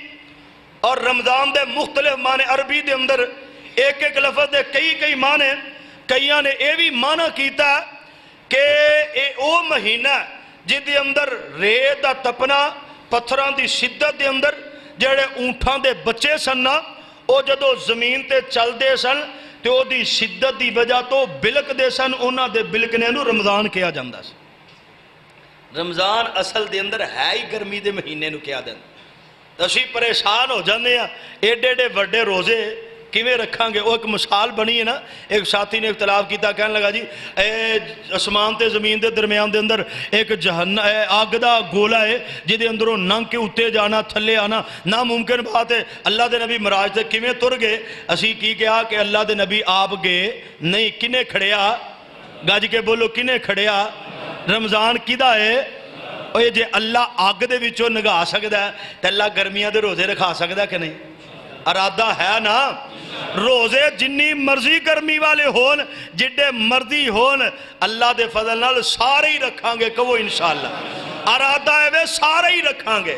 اور رمضان دے مختلف معنی عربی دے اندر ایک ایک لفظ دے کئی معنی، کئیاں نے اے بھی معنی کیتا کہ اے او مہینہ جدے اندر ریت دا تپنا پتھران دی شدت دے اندر جڑے اونٹھاں دے بچے سننا او جدو زمین تے چل دے سن تے او دی شدت دی وجہ تو بلک دے سن، اونا دے بلکنے نو رمضان کیا جاندہ سی۔ رمضان اصل دے اندر ہے ہی گرمی دے مہینے نو کیا دیں، تو اسی پریشان ہو جاندے ہیں ایڈے وڈے روزے کیویں رکھاں گے۔ وہ ایک مثال بنی ہے نا، ایک ساتھی نے اختلاف کیتا، کہنے لگا جی اے اسمان تے زمین دے درمیان دے اندر ایک آگ دا گولا ہے جدے اندروں ننگ کے اتے جانا تھلے آنا ناممکن بات ہے۔ اللہ دے نبی مراج تے کیویں تر گئے؟ اسی کی کہا کہ اللہ دے نبی آپ گئے نہیں، کنے کھڑیا؟ گج کے بولو کنے کھڑیا؟ رمضان کیدا ہے؟ اور یہ جے اللہ آگ دے وچوں نگا سکدا ہے تے اللہ گرمیاں دے روزے رکھا سکدا کہ نہیں؟ ارادہ ہے نا، روزے جنی مرضی گرمی والے ہون جڈے مرضی ہون اللہ دے فضل نال سارے ہی رکھاں گے، کہو انشاءاللہ ارادہ ہے وہ سارے ہی رکھاں گے۔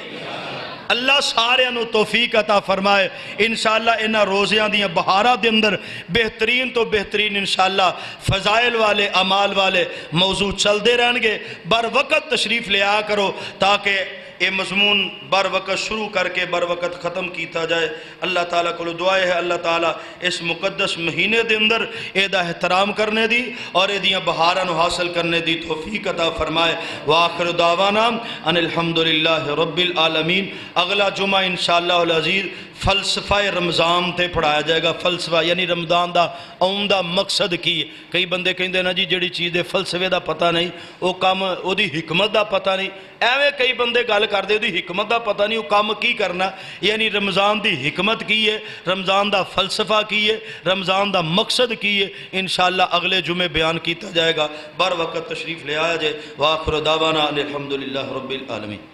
اللہ سارے انو توفیق عطا فرمائے۔ انشاءاللہ انہا روزیاں دیاں بہارہ دے اندر بہترین تو بہترین انشاءاللہ فضائل والے عمال والے موضوع چل دے رہن گے۔ بر وقت تشریف لے آیا کرو تاکہ یہ مضمون بر وقت شروع کر کے بر وقت ختم کیتا جائے۔ اللہ تعالیٰ کو دعائے ہے اللہ تعالیٰ اس مقدس مہینے دے اندر اے دا احترام کرنے دی اور اے دیاں بہاراں نو حاصل کرنے دی توفیق عطا فرمائے۔ وآخر دعوانا ان الحمدللہ رب العالمین۔ اگلا جمعہ انشاءاللہ العزیز فلسفہ رمضان تے پڑھایا جائے گا۔ فلسفہ یعنی رمضان دا عمدہ مقصد کی ہے۔ کئی بندے کہیں دے نا جی جڑی چیز دے فلسفے دا پتہ نہیں، او کام او دی حکمت دا پتہ نہیں، ایویں کئی بندے گل کر دے دی حکمت دا پتہ نہیں، وہ کام کی کرنا، یعنی رمضان دی حکمت کی ہے، رمضان دا فلسفہ کی ہے، رمضان دا مقصد کی ہے، انشاءاللہ اگلے جمعے بیان کیتا جائے گا۔ بر وقت تشریف لے آیا جائے۔ وآخر دعوانا الحمدللہ رب العالمین۔